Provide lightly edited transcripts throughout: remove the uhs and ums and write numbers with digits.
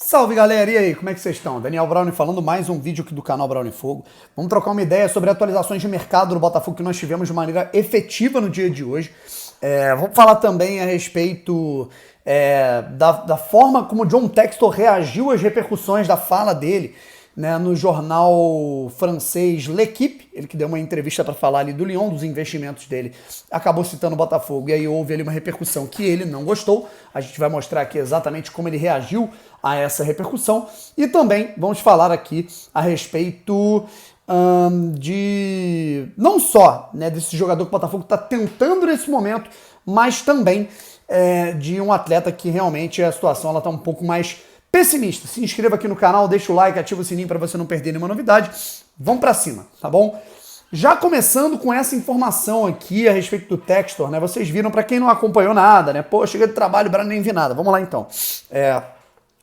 Salve galera, e aí, como é que vocês estão? Daniel Browne falando, mais um vídeo aqui do canal Browne Fogo. Vamos trocar uma ideia sobre atualizações de mercado do Botafogo que nós tivemos de maneira efetiva no dia de hoje. Vamos falar também a respeito da forma como o John Textor reagiu às repercussões da fala dele, né, no jornal francês L'Équipe, ele que deu uma entrevista para falar ali do Lyon, dos investimentos dele, acabou citando o Botafogo, e aí houve ali uma repercussão que ele não gostou. A gente vai mostrar aqui exatamente como ele reagiu a essa repercussão, e também vamos falar aqui a respeito de não só, né, desse jogador que o Botafogo está tentando nesse momento, mas também de um atleta que realmente a situação está um pouco mais pessimista. Se inscreva aqui no canal, deixa o like, ativa o sininho para você não perder nenhuma novidade. Vamos para cima, tá bom? Já começando com essa informação aqui a respeito do Textor, né? Vocês viram, para quem não acompanhou nada, né? Pô, cheguei do trabalho, nem vi nada. Vamos lá então.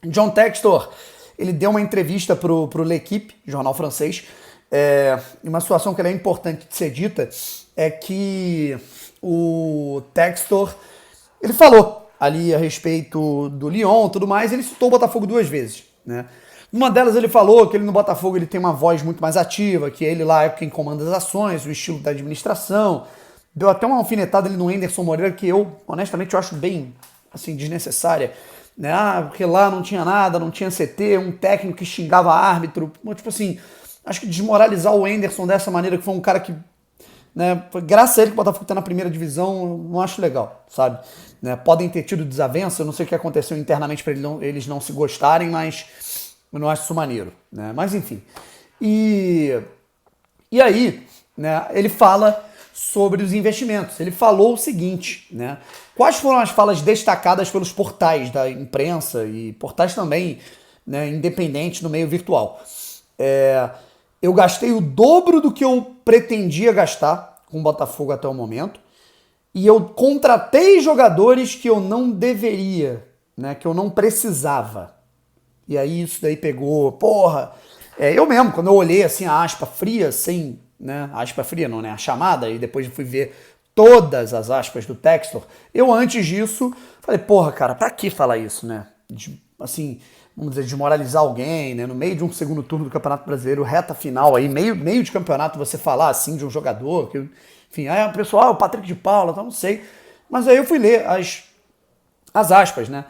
John Textor, ele deu uma entrevista pro L'Équipe, jornal francês, e uma situação que é importante de ser dita é que o Textor, ele falou ali a respeito do Lyon e tudo mais, ele citou o Botafogo duas vezes, né? Numa delas ele falou que ele no Botafogo ele tem uma voz muito mais ativa, que ele lá é quem comanda as ações, o estilo da administração. Deu até uma alfinetada ali no Anderson Moreira que eu, honestamente, eu acho bem, assim, desnecessária, né? Porque lá não tinha nada, não tinha CT, um técnico que xingava árbitro, tipo assim, acho que desmoralizar o Anderson dessa maneira, que foi um cara que, né, graças a ele que o Botafogo está na primeira divisão, eu não acho legal, sabe? Né, podem ter tido desavença, eu não sei o que aconteceu internamente para eles não se gostarem, mas eu não acho isso maneiro, né? Mas enfim. E aí, né, ele fala sobre os investimentos. Ele falou o seguinte, né? Quais foram as falas destacadas pelos portais da imprensa e portais também, né, independentes no meio virtual? Eu gastei o dobro do que eu pretendia gastar com o Botafogo até o momento, e eu contratei jogadores que eu não deveria, né, que eu não precisava. E aí isso daí pegou, porra, eu mesmo, quando eu olhei assim a aspa fria, sem, né, a aspa fria não, né, a chamada, e depois fui ver todas as aspas do Textor, eu antes disso falei, porra, cara, pra que falar isso, né? Assim, vamos dizer, desmoralizar alguém, né? No meio de um segundo turno do Campeonato Brasileiro, reta final aí, meio de campeonato, você falar assim de um jogador, que, enfim, o pessoal, o Patrick de Paula, então não sei. Mas aí eu fui ler as aspas, né?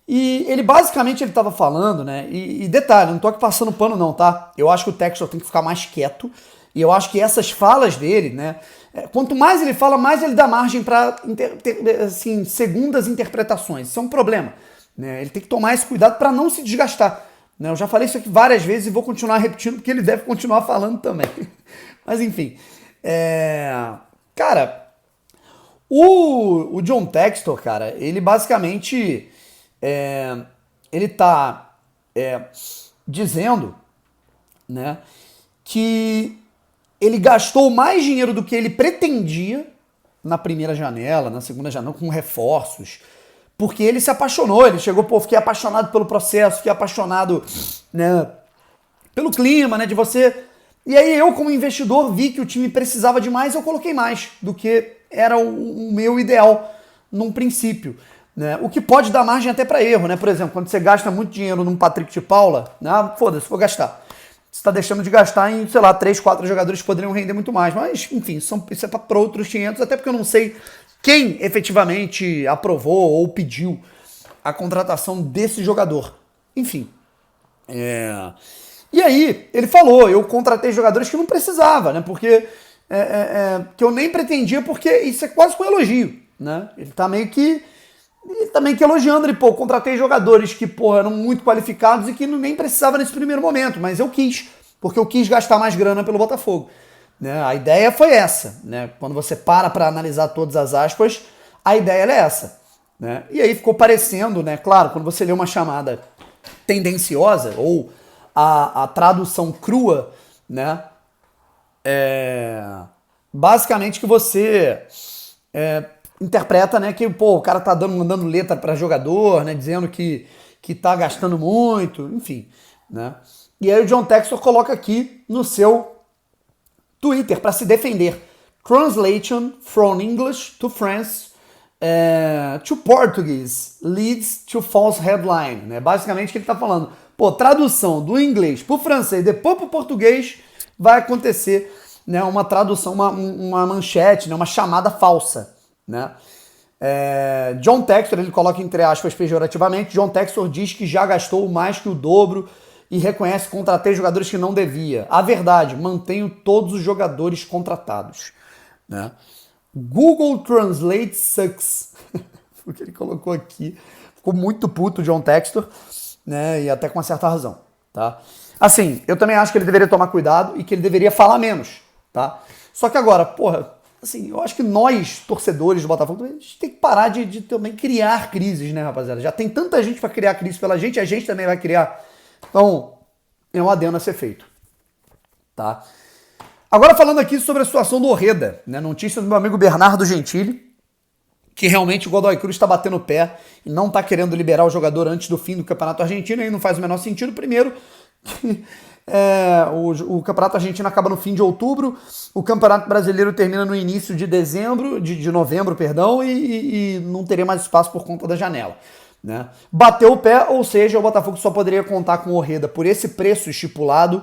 E ele basicamente ele tava falando, né? E detalhe, não tô aqui passando pano não, tá? Eu acho que o Textor tem que ficar mais quieto, e eu acho que essas falas dele, né? Quanto mais ele fala, mais ele dá margem para assim, segundas interpretações. Isso é um problema, né? Ele tem que tomar esse cuidado para não se desgastar, né? Eu já falei isso aqui várias vezes e vou continuar repetindo porque ele deve continuar falando também. Mas enfim, cara, o John Textor, cara, ele basicamente ele tá dizendo, né, que ele gastou mais dinheiro do que ele pretendia na primeira janela, na segunda janela, com reforços, porque ele se apaixonou, ele chegou, pô, fiquei apaixonado pelo processo, fiquei apaixonado, né, pelo clima, né, de você. E aí eu, como investidor, vi que o time precisava de mais, eu coloquei mais do que era o meu ideal num princípio, né, o que pode dar margem até para erro, né, por exemplo, quando você gasta muito dinheiro num Patrick de Paula, né, foda-se, vou gastar. Você está deixando de gastar em, sei lá, 3, 4 jogadores que poderiam render muito mais. Mas, enfim, isso é para outros 500, até porque eu não sei quem efetivamente aprovou ou pediu a contratação desse jogador. Enfim. E aí, ele falou, eu contratei jogadores que não precisava, né? Porque que eu nem pretendia, porque isso é quase com um elogio, né? Ele tá meio que elogiando ele, pô, contratei jogadores que, pô, eram muito qualificados e que nem precisava nesse primeiro momento, mas eu quis, porque eu quis gastar mais grana pelo Botafogo, né? A ideia foi essa, né? Quando você para analisar todas as aspas, a ideia é essa, né? E aí ficou parecendo, né? Claro, quando você lê uma chamada tendenciosa ou a tradução crua, né? Basicamente que você interpreta, né, que, pô, o cara tá mandando letra para jogador, né, dizendo que tá gastando muito, enfim, né? E aí o John Textor coloca aqui no seu Twitter para se defender. Translation from English to France To Portuguese leads to false headline, né? Basicamente o que ele está falando, pô, tradução do inglês para o francês, depois para o português, vai acontecer, né, uma tradução, uma manchete, né, uma chamada falsa, né? John Textor, ele coloca entre aspas pejorativamente, John Textor diz que já gastou mais que o dobro e reconhece que contratei jogadores que não devia. A verdade, mantenho todos os jogadores contratados, né? Google Translate sucks. O que ele colocou aqui. Ficou muito puto o John Textor, né? E até com uma certa razão, tá? Assim, eu também acho que ele deveria tomar cuidado e que ele deveria falar menos, tá? Só que agora, porra, assim, eu acho que nós, torcedores do Botafogo, a gente tem que parar de também criar crises, né, rapaziada? Já tem tanta gente pra criar crise pela gente, a gente também vai criar. Então, é um adendo a ser feito, tá? Agora falando aqui sobre a situação do Orreda, né? Notícia do meu amigo Bernardo Gentili, que realmente o Godoy Cruz está batendo o pé e não está querendo liberar o jogador antes do fim do Campeonato Argentino, e não faz o menor sentido. Primeiro, o Campeonato Argentino acaba no fim de outubro, o Campeonato Brasileiro termina no início de dezembro, de novembro, perdão, e não teria mais espaço por conta da janela, né? Bateu o pé, ou seja, o Botafogo só poderia contar com o Orreda por esse preço estipulado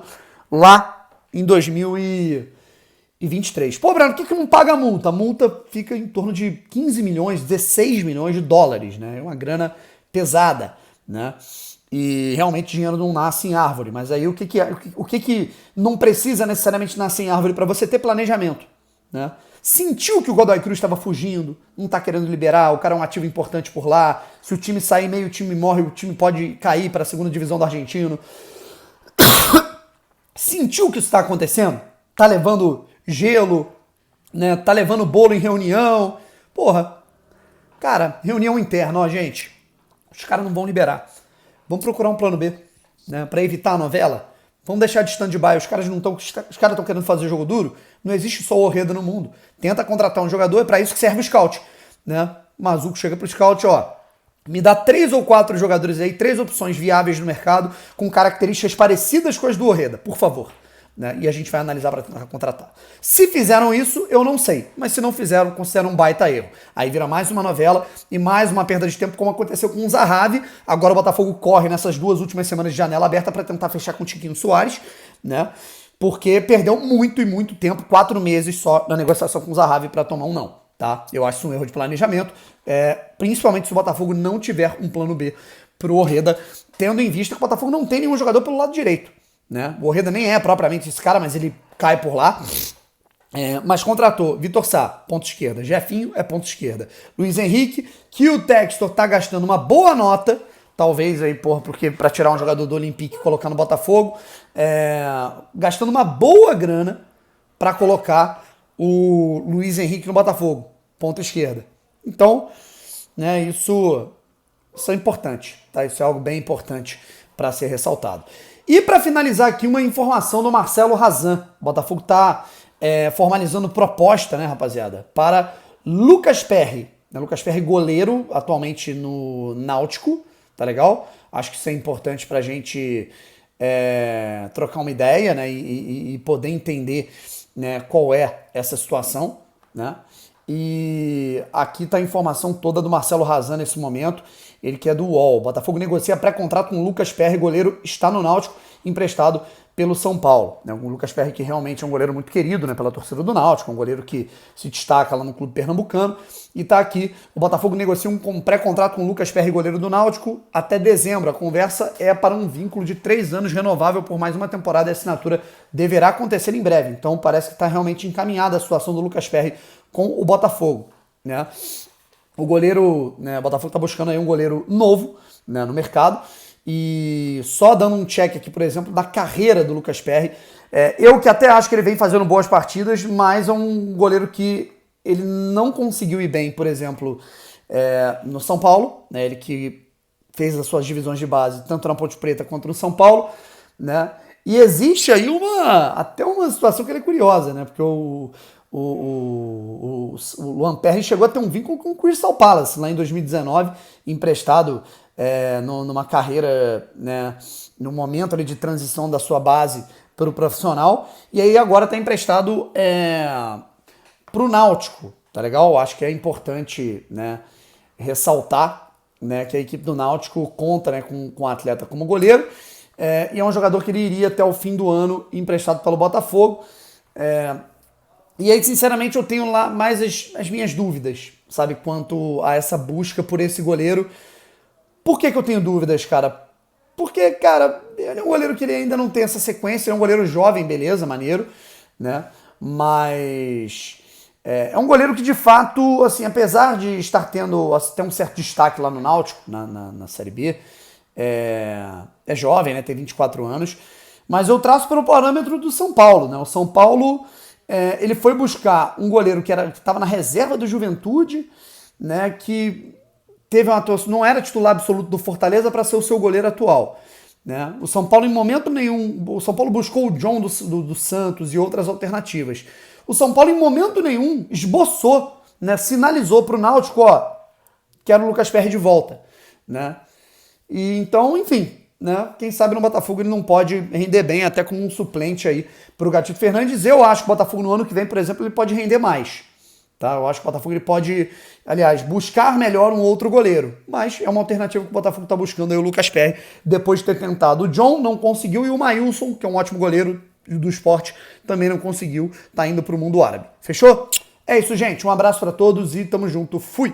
lá em 2023. Pô, Breno, por que não paga a multa? A multa fica em torno de 15 milhões, 16 milhões de dólares, né? É uma grana pesada, né? E realmente dinheiro não nasce em árvore. Mas aí o que não precisa necessariamente nascer em árvore para você ter planejamento, né? Sentiu que o Godoy Cruz estava fugindo, não está querendo liberar, o cara é um ativo importante por lá. Se o time sair, meio time morre, o time pode cair para a segunda divisão do argentino. Sentiu que isso está acontecendo? Tá levando gelo, né? Tá levando bolo em reunião. Porra, cara, reunião interna, ó, gente. Os caras não vão liberar. Vamos procurar um plano B, né? Pra evitar a novela. Vamos deixar de stand-by. Os caras estão querendo fazer jogo duro. Não existe só o Orreda no mundo. Tenta contratar um jogador, é pra isso que serve o scout, né? O Mazuco chega pro scout, ó. Me dá 3 ou 4 jogadores aí, 3 opções viáveis no mercado, com características parecidas com as do Orreda, por favor. Né? E a gente vai analisar para tentar contratar. Se fizeram isso, eu não sei. Mas se não fizeram, considero um baita erro. Aí vira mais uma novela e mais uma perda de tempo, como aconteceu com o Zahavi. Agora o Botafogo corre nessas 2 últimas semanas de janela aberta para tentar fechar com o Tiquinho Soares, né? Porque perdeu muito e muito tempo, 4 meses só na negociação com o Zahavi para tomar um não. Tá? Eu acho isso um erro de planejamento, principalmente se o Botafogo não tiver um plano B pro Orreda, tendo em vista que o Botafogo não tem nenhum jogador pelo lado direito, né? O Orreda nem é propriamente esse cara, mas ele cai por lá. Mas contratou Vitor Sá, ponta esquerda, Jefinho é ponta esquerda, Luiz Henrique, que o Textor tá gastando uma boa nota, talvez aí, porque para tirar um jogador do Olympique e colocar no Botafogo, gastando uma boa grana para colocar o Luiz Henrique no Botafogo, ponta esquerda. Então, né, isso é importante, tá? Isso é algo bem importante para ser ressaltado. E para finalizar aqui, uma informação do Marcelo Razan. O Botafogo está formalizando proposta, né, rapaziada, para Lucas Perry. Lucas Perry, goleiro, atualmente no Náutico, tá legal? Acho que isso é importante para a gente trocar uma ideia, né, e poder entender, né, qual é essa situação, né? E aqui está a informação toda do Marcelo Razan nesse momento, ele que é do UOL. O Botafogo negocia pré-contrato com o Lucas Perry, goleiro, está no Náutico, emprestado pelo São Paulo. O Lucas Perry, que realmente é um goleiro muito querido, né, pela torcida do Náutico, um goleiro que se destaca lá no clube pernambucano, e está aqui. O Botafogo negocia um pré-contrato com o Lucas Perry, goleiro do Náutico, até dezembro. A conversa é para um vínculo de 3 anos renovável por mais uma temporada, e a assinatura deverá acontecer em breve. Então parece que está realmente encaminhada a situação do Lucas Perry com o Botafogo, né? O goleiro, né, o Botafogo está buscando aí um goleiro novo, né, no mercado. E só dando um check aqui, por exemplo, da carreira do Lucas Perry. Eu que até acho que ele vem fazendo boas partidas, mas é um goleiro que ele não conseguiu ir bem, por exemplo, no São Paulo, né, ele que fez as suas divisões de base, tanto na Ponte Preta quanto no São Paulo, né? E existe aí até uma situação que é curiosa, né? Porque o Luan Perry chegou a ter um vínculo com o Crystal Palace lá em 2019, emprestado numa carreira, né, no momento ali de transição da sua base para o profissional, e aí agora está emprestado para o Náutico, tá legal? Eu acho que é importante, né, ressaltar, né, que a equipe do Náutico conta, né, com um atleta como goleiro, e é um jogador que ele iria até o fim do ano emprestado pelo Botafogo. E aí, sinceramente, eu tenho lá mais as minhas dúvidas, sabe, quanto a essa busca por esse goleiro. Por que que eu tenho dúvidas, cara? Porque, cara, ele é um goleiro que ele ainda não tem essa sequência, ele é um goleiro jovem, beleza, maneiro, né? Mas é um goleiro que, de fato, assim, apesar de estar tendo ter um certo destaque lá no Náutico, na Série B, é jovem, né? Tem 24 anos, mas eu traço pelo parâmetro do São Paulo, né? O São Paulo, ele foi buscar um goleiro que estava na reserva do Juventude, né? Que teve uma atuação, não era titular absoluto do Fortaleza para ser o seu goleiro atual, né? O São Paulo, em momento nenhum, o São Paulo buscou o John do Santos e outras alternativas. O São Paulo, em momento nenhum, esboçou, né? Sinalizou para o Náutico, ó, quero o Lucas Perry de volta, né? E então, enfim, né? Quem sabe no Botafogo ele não pode render bem, até como um suplente aí para o Gatito Fernandes. Eu acho que o Botafogo no ano que vem, por exemplo, ele pode render mais. Tá? Eu acho que o Botafogo ele pode, aliás, buscar melhor um outro goleiro. Mas é uma alternativa que o Botafogo está buscando aí, o Lucas Perry, depois de ter tentado o John, não conseguiu, e o Maílson, que é um ótimo goleiro do esporte, também não conseguiu, tá indo para o mundo árabe. Fechou? É isso, gente. Um abraço para todos e tamo junto. Fui!